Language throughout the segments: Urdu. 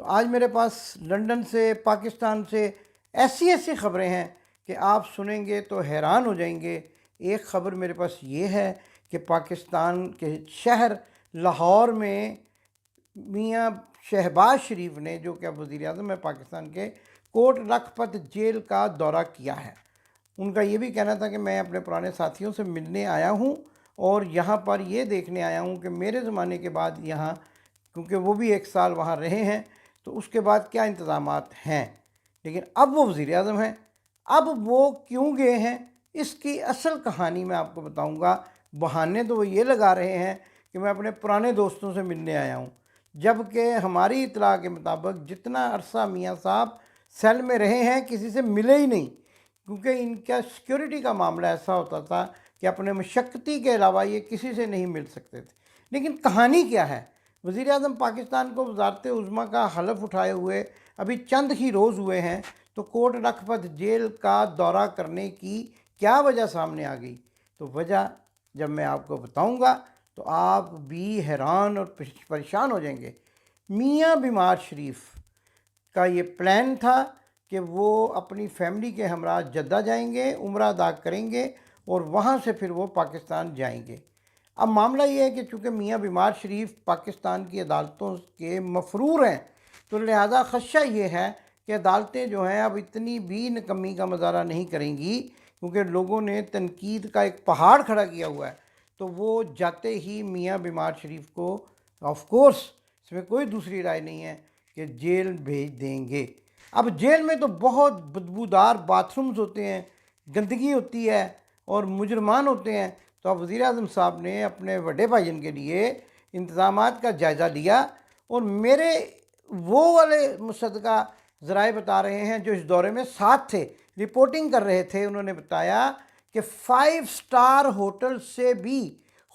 تو آج میرے پاس لندن سے، پاکستان سے ایسی ایسی خبریں ہیں کہ آپ سنیں گے تو حیران ہو جائیں گے۔ ایک خبر میرے پاس یہ ہے کہ پاکستان کے شہر لاہور میں میاں شہباز شریف نے، جو کہ اب وزیر اعظم ہے پاکستان کے، کوٹ لکھپت جیل کا دورہ کیا ہے۔ ان کا یہ بھی کہنا تھا کہ میں اپنے پرانے ساتھیوں سے ملنے آیا ہوں اور یہاں پر یہ دیکھنے آیا ہوں کہ میرے زمانے کے بعد یہاں، کیونکہ وہ بھی 1 سال وہاں رہے ہیں، تو اس کے بعد کیا انتظامات ہیں۔ لیکن اب وہ وزیر اعظم ہیں، اب وہ کیوں گئے ہیں، اس کی اصل کہانی میں آپ کو بتاؤں گا۔ بہانے تو وہ یہ لگا رہے ہیں کہ میں اپنے پرانے دوستوں سے ملنے آیا ہوں، جبکہ ہماری اطلاع کے مطابق جتنا عرصہ میاں صاحب سیل میں رہے ہیں کسی سے ملے ہی نہیں، کیونکہ ان کا سیکیورٹی کا معاملہ ایسا ہوتا تھا کہ اپنے مشقتی کے علاوہ یہ کسی سے نہیں مل سکتے تھے۔ لیکن کہانی کیا ہے؟ وزیر اعظم پاکستان کو وزارت عظمیٰ کا حلف اٹھائے ہوئے ابھی چند ہی روز ہوئے ہیں، تو کوٹ لکھپت جیل کا دورہ کرنے کی کیا وجہ سامنے آ گئی؟ تو وجہ جب میں آپ کو بتاؤں گا تو آپ بھی حیران اور پریشان ہو جائیں گے۔ میاں بیمار شریف کا یہ پلان تھا کہ وہ اپنی فیملی کے ہمراہ جدہ جائیں گے، عمرہ ادا کریں گے اور وہاں سے پھر وہ پاکستان جائیں گے۔ اب معاملہ یہ ہے کہ چونکہ میاں بیمار شریف پاکستان کی عدالتوں کے مفرور ہیں، تو لہذا خدشہ یہ ہے کہ عدالتیں جو ہیں اب اتنی بھی نکمی کا مظاہرہ نہیں کریں گی، کیونکہ لوگوں نے تنقید کا ایک پہاڑ کھڑا کیا ہوا ہے، تو وہ جاتے ہی میاں بیمار شریف کو آف کورس اس میں کوئی دوسری رائے نہیں ہے کہ جیل بھیج دیں گے۔ اب جیل میں تو بہت بدبودار باتھ رومز ہوتے ہیں، گندگی ہوتی ہے اور مجرمان ہوتے ہیں، تو اب وزیر اعظم صاحب نے اپنے بڑے بھائیوں کے لیے انتظامات کا جائزہ لیا، اور میرے وہ والے مصدقہ ذرائع بتا رہے ہیں جو اس دورے میں ساتھ تھے، رپورٹنگ کر رہے تھے، انہوں نے بتایا کہ 5 سٹار ہوٹل سے بھی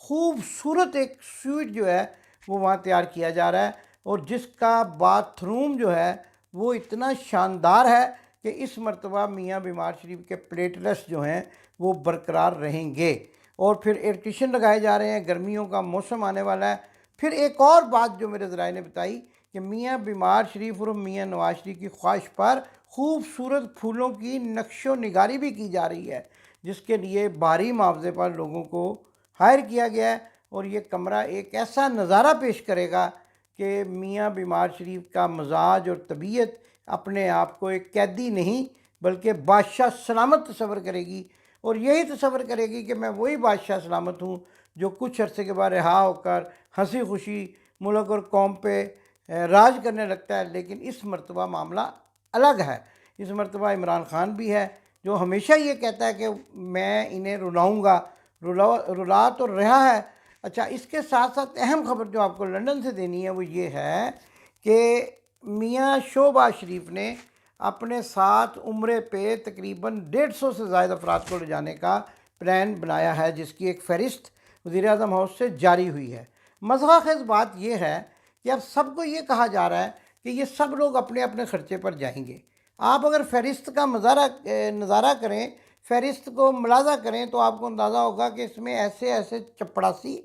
خوبصورت ایک سویٹ جو ہے وہ وہاں تیار کیا جا رہا ہے، اور جس کا باتھ روم جو ہے وہ اتنا شاندار ہے کہ اس مرتبہ میاں بیمار شریف کے پلیٹلیٹس جو ہیں وہ برقرار رہیں گے، اور پھر ایئر کنڈیشن لگائے جا رہے ہیں، گرمیوں کا موسم آنے والا ہے۔ پھر ایک اور بات جو میرے ذرائع نے بتائی کہ میاں بیمار شریف اور میاں نواز شریف کی خواہش پر خوبصورت پھولوں کی نقش و نگاری بھی کی جا رہی ہے، جس کے لیے بھاری معاوضے پر لوگوں کو ہائر کیا گیا ہے، اور یہ کمرہ ایک ایسا نظارہ پیش کرے گا کہ میاں بیمار شریف کا مزاج اور طبیعت اپنے آپ کو ایک قیدی نہیں بلکہ بادشاہ سلامت تصور کرے گی، اور یہی تصور کرے گی کہ میں وہی بادشاہ سلامت ہوں جو کچھ عرصے کے بعد رہا ہو کر ہنسی خوشی ملک اور قوم پہ راج کرنے لگتا ہے۔ لیکن اس مرتبہ معاملہ الگ ہے، اس مرتبہ عمران خان بھی ہے جو ہمیشہ یہ کہتا ہے کہ میں انہیں رلاؤں گا، رلا تو رہا ہے۔ اچھا، اس کے ساتھ ساتھ اہم خبر جو آپ کو لندن سے دینی ہے وہ یہ ہے کہ میاں شہباز شریف نے اپنے ساتھ عمرے پہ تقریباً 150 سے زائد افراد کو لے جانے کا پلان بنایا ہے، جس کی ایک فہرست وزیر اعظم ہاؤس سے جاری ہوئی ہے۔ مضحکہ خیز بات یہ ہے کہ اب سب کو یہ کہا جا رہا ہے کہ یہ سب لوگ اپنے اپنے خرچے پر جائیں گے۔ آپ اگر فہرست کا نظارہ کریں، فہرست کو ملاحظہ کریں، تو آپ کو اندازہ ہوگا کہ اس میں ایسے ایسے چپڑاسی،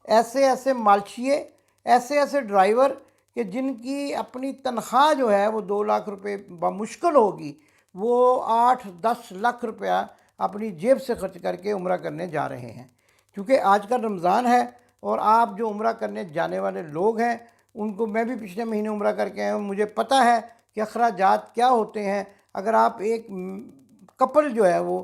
ایسے ایسے مالشیے، ایسے ایسے ڈرائیور کہ جن کی اپنی تنخواہ جو ہے وہ 2 لاکھ روپے بمشکل ہوگی، وہ 8-10 لاکھ روپیہ اپنی جیب سے خرچ کر کے عمرہ کرنے جا رہے ہیں۔ کیونکہ آج کل رمضان ہے، اور آپ جو عمرہ کرنے جانے والے لوگ ہیں ان کو، میں بھی پچھلے مہینے عمرہ کر کے آیا ہوں، مجھے پتہ ہے کہ اخراجات کیا ہوتے ہیں۔ اگر آپ ایک کپل جو ہے وہ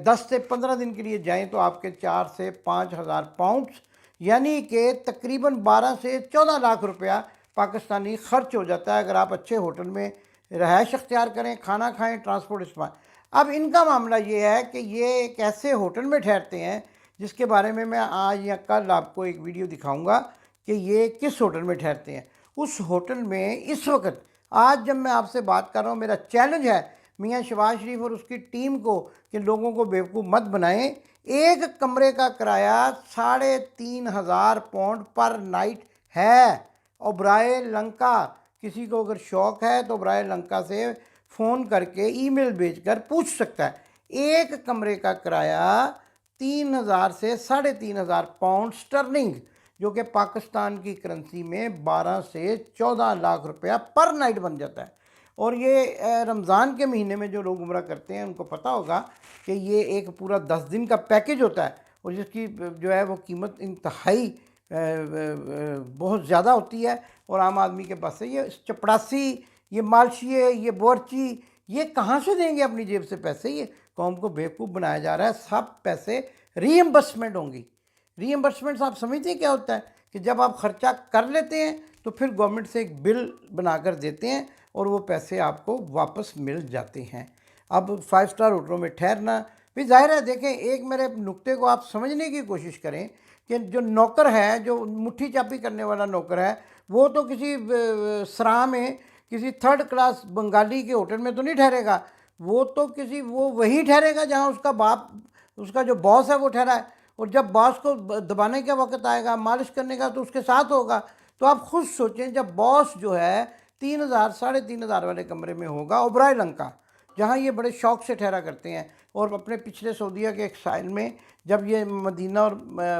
10 سے 15 دن کے لیے جائیں تو آپ کے 4 سے 5 ہزار پاؤنڈز، یعنی کہ تقریباً 12 سے 14 لاکھ روپیہ پاکستانی خرچ ہو جاتا ہے اگر آپ اچھے ہوٹل میں رہائش اختیار کریں، کھانا کھائیں، ٹرانسپورٹ استعمال۔ اب ان کا معاملہ یہ ہے کہ یہ ایک ایسے ہوٹل میں ٹھہرتے ہیں جس کے بارے میں آج یا کل آپ کو ایک ویڈیو دکھاؤں گا کہ یہ کس ہوٹل میں ٹھہرتے ہیں۔ اس ہوٹل میں اس وقت، آج جب میں آپ سے بات کر رہا ہوں، میرا چیلنج ہے میاں شہباز شریف اور اس کی ٹیم کو کہ لوگوں کو بیوقوف مت بنائیں۔ ایک کمرے کا کرایہ 3,500 پاؤنڈ پر نائٹ ہے۔ اوبرائے لنکا، کسی کو اگر شوق ہے تو اوبرائے لنکا سے فون کر کے ای میل بھیج کر پوچھ سکتا ہے۔ ایک کمرے کا کرایہ 3,000 سے 3,500 پاؤنڈ سٹرلنگ، جو کہ پاکستان کی کرنسی میں 12 سے 14 لاکھ روپیہ پر نائٹ بن جاتا ہے۔ اور یہ رمضان کے مہینے میں جو لوگ عمرہ کرتے ہیں ان کو پتہ ہوگا کہ یہ ایک پورا 10 دن کا پیکج ہوتا ہے، اور جس کی جو ہے وہ قیمت انتہائی بہت زیادہ ہوتی ہے، اور عام آدمی کے پاس سے یہ چپڑاسی، یہ مالشیے، یہ بورچی، یہ کہاں سے دیں گے اپنی جیب سے پیسے؟ یہ قوم کو بیوقوف بنایا جا رہا ہے۔ سب پیسے ری ایمبرسمنٹ ہوں گی۔ ری ایمبرسمنٹ آپ سمجھتے ہیں کیا ہوتا ہے؟ کہ جب آپ خرچہ کر لیتے ہیں تو پھر گورنمنٹ سے ایک بل بنا کر دیتے ہیں اور وہ پیسے آپ کو واپس مل جاتے ہیں۔ اب 5 اسٹار ہوٹلوں میں ٹھہرنا بھی ظاہر ہے، دیکھیں ایک میرے نقطے کو آپ سمجھنے کی کوشش کریں کہ جو نوکر ہے، جو مٹھی چاپی کرنے والا نوکر ہے، وہ تو کسی سراہ میں کسی 3rd کلاس بنگالی کے ہوٹل میں تو نہیں ٹھہرے گا، وہ تو وہ وہی ٹھہرے گا جہاں اس کا باپ، اس کا جو باس ہے وہ ٹھہرا ہے، اور جب باس کو دبانے کا وقت آئے گا، مالش کرنے کا، تو اس کے ساتھ ہوگا۔ تو آپ خود سوچیں، جب باس جو ہے 3000 3,500 والے کمرے میں ہوگا اوبرائے لنکا، جہاں یہ بڑے شوق سے ٹھہرا کرتے ہیں، اور اپنے پچھلے سعودیہ کے ایک ساحل میں جب یہ مدینہ اور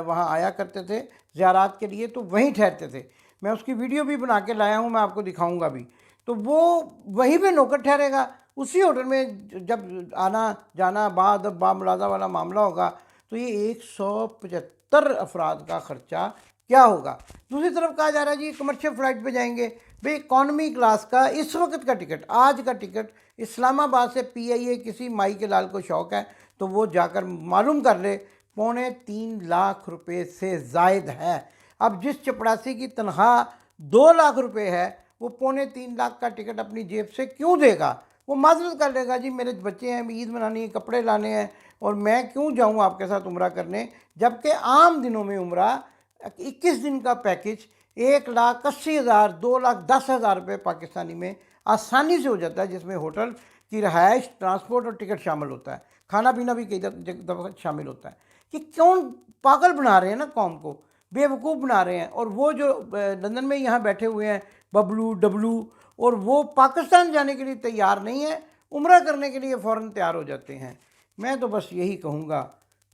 وہاں آیا کرتے تھے زیارات کے لیے تو وہیں ٹھہرتے تھے۔ میں اس کی ویڈیو بھی بنا کے لایا ہوں، میں آپ کو دکھاؤں گا بھی۔ تو وہ وہیں پہ نوکر ٹھہرے گا، اسی ہوٹل میں جب آنا جانا بعد با ملازہ والا معاملہ ہوگا تو یہ 175 افراد کا خرچہ کیا ہوگا؟ دوسری طرف کہا جا رہا ہے جی کمرشل فلائٹ پہ جائیں گے، بھئی اکانومی کلاس کا اس وقت کا ٹکٹ، آج کا ٹکٹ اسلام آباد سے PIA کسی مائی کے لال کو شوق ہے تو وہ جا کر معلوم کر لے، 3.25 لاکھ روپے سے زائد ہے۔ اب جس چپڑاسی کی تنخواہ 2 لاکھ روپے ہے، وہ 3.25 لاکھ کا ٹکٹ اپنی جیب سے کیوں دے گا؟ وہ معذرت کر لے گا، جی میرے بچے ہیں، عید منانی ہے، کپڑے لانے ہیں، اور میں کیوں جاؤں آپ کے ساتھ عمرہ کرنے؟ جبکہ عام دنوں میں عمرہ 21 دن کا پیکج 1,80,000 2,10,000 روپے پاکستانی میں آسانی سے ہو جاتا ہے، جس میں ہوٹل کی رہائش، ٹرانسپورٹ اور ٹکٹ شامل ہوتا ہے، کھانا پینا بھی کئی دفعہ شامل ہوتا ہے۔ کہ کون پاگل بنا رہے ہیں نا قوم کو، بے وقوف بنا رہے ہیں، اور وہ جو لندن میں یہاں بیٹھے ہوئے ہیں ببلو ڈبلو، اور وہ پاکستان جانے کے لیے تیار نہیں ہیں، عمرہ کرنے کے لیے فوراً تیار ہو جاتے ہیں۔ میں تو بس یہی کہوں گا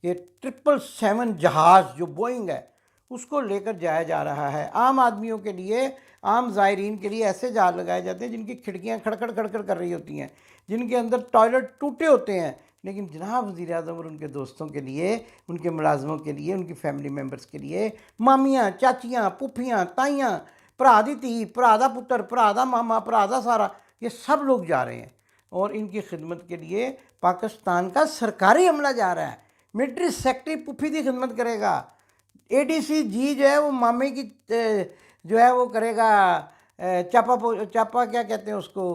کہ 777 جہاز جو بوئنگ ہے اس کو لے کر جایا جا رہا ہے۔ عام آدمیوں کے لیے، عام زائرین کے لیے ایسے جہاز لگائے جاتے ہیں جن کی کھڑکیاں کھڑکڑ کھڑکڑ کر رہی ہوتی ہیں، جن کے اندر ٹوائلٹ ٹوٹے ہوتے ہیں، لیکن جناب وزیر اعظم اور ان کے دوستوں کے لیے، ان کے ملازموں کے لیے، ان کی فیملی ممبرز کے لیے، مامیاں، چاچیاں، پھوپھیاں، تائیاں، بھرا دی تھی، بھرا دا پتر، بھرا دا ماما، بھرا دا سارا، یہ سب لوگ جا رہے ہیں، اور ان کی خدمت کے لیے پاکستان کا سرکاری عملہ جا رہا ہے۔ ملٹری سیکٹری پھوپھی کی خدمت کرے گا، ADC جی جو ہے وہ مامے کی جو ہے وہ کرے گا، چاپا کیا کہتے ہیں اس کو،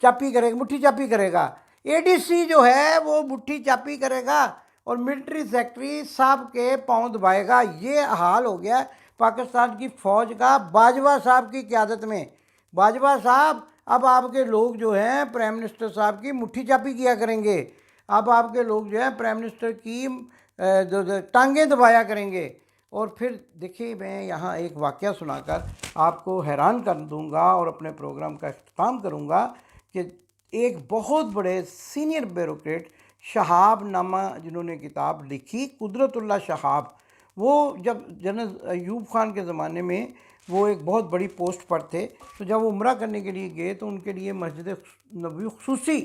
چاپی کرے گا، مٹھی چاپی کرے گا۔ ADC جو ہے وہ مٹھی چاپی کرے گا، اور ملٹری سیکٹری صاحب کے پاؤں دبائے گا۔ یہ حال ہو گیا پاکستان کی فوج کا باجوہ صاحب کی قیادت میں۔ باجوہ صاحب اب آپ کے لوگ جو ہیں پرائم منسٹر صاحب کی مٹھی چاپی کیا کریں گے، اب آپ کے لوگ جو ہیں پرائم منسٹر کی ٹانگیں دبایا کریں گے۔ اور پھر دیکھیے، میں یہاں ایک واقعہ سنا کر آپ کو حیران کر دوں گا اور اپنے پروگرام کا اختتام کروں گا کہ ایک بہت بڑے سینئر بیوروکریٹ شہاب نامہ جنہوں نے کتاب لکھی، قدرت اللہ شہاب، وہ جب جنرل ایوب خان کے زمانے میں وہ ایک بہت بڑی پوسٹ پر تھے، تو جب وہ عمرہ کرنے کے لیے گئے تو ان کے لیے مسجد نبوی خصوصی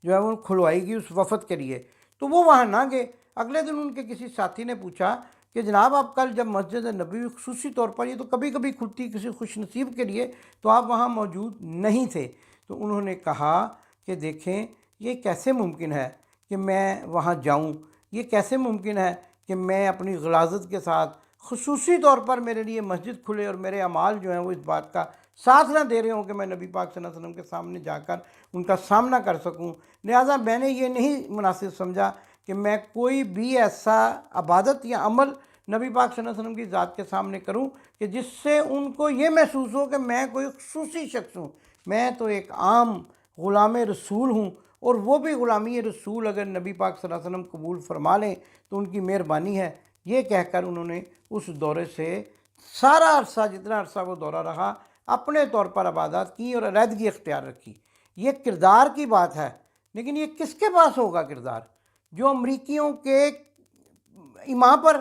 جو ہے وہ کھلوائی گئی اس وفد کے لیے، تو وہ وہاں نہ گئے۔ اگلے دن ان کے کسی ساتھی نے پوچھا کہ جناب آپ کل جب مسجد نبوی خصوصی طور پر، یہ تو کبھی کبھی کھلتی کسی خوش نصیب کے لیے، تو آپ وہاں موجود نہیں تھے۔ تو انہوں نے کہا کہ دیکھیں یہ کیسے ممکن ہے کہ میں وہاں جاؤں، یہ کیسے ممکن ہے کہ میں اپنی غلاظت کے ساتھ خصوصی طور پر میرے لیے مسجد کھلے اور میرے اعمال جو ہیں وہ اس بات کا ساتھ نہ دے رہے ہوں کہ میں نبی پاک صلی اللہ علیہ وسلم کے سامنے جا کر ان کا سامنا کر سکوں۔ لہٰذا میں نے یہ نہیں مناسب سمجھا کہ میں کوئی بھی ایسا عبادت یا عمل نبی پاک صلی اللہ علیہ وسلم کی ذات کے سامنے کروں کہ جس سے ان کو یہ محسوس ہو کہ میں کوئی خصوصی شخص ہوں۔ میں تو ایک عام غلام رسول ہوں، اور وہ بھی غلامی رسول اگر نبی پاک صلی اللہ علیہ وسلم قبول فرما لیں تو ان کی مہربانی ہے۔ یہ کہہ کر انہوں نے اس دورے سے سارا عرصہ، جتنا عرصہ وہ دورہ رہا، اپنے طور پر عبادات کی اور علیحدگی اختیار رکھی۔ یہ کردار کی بات ہے، لیکن یہ کس کے پاس ہوگا کردار؟ جو امریکیوں کے ایماں پر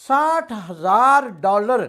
$60,000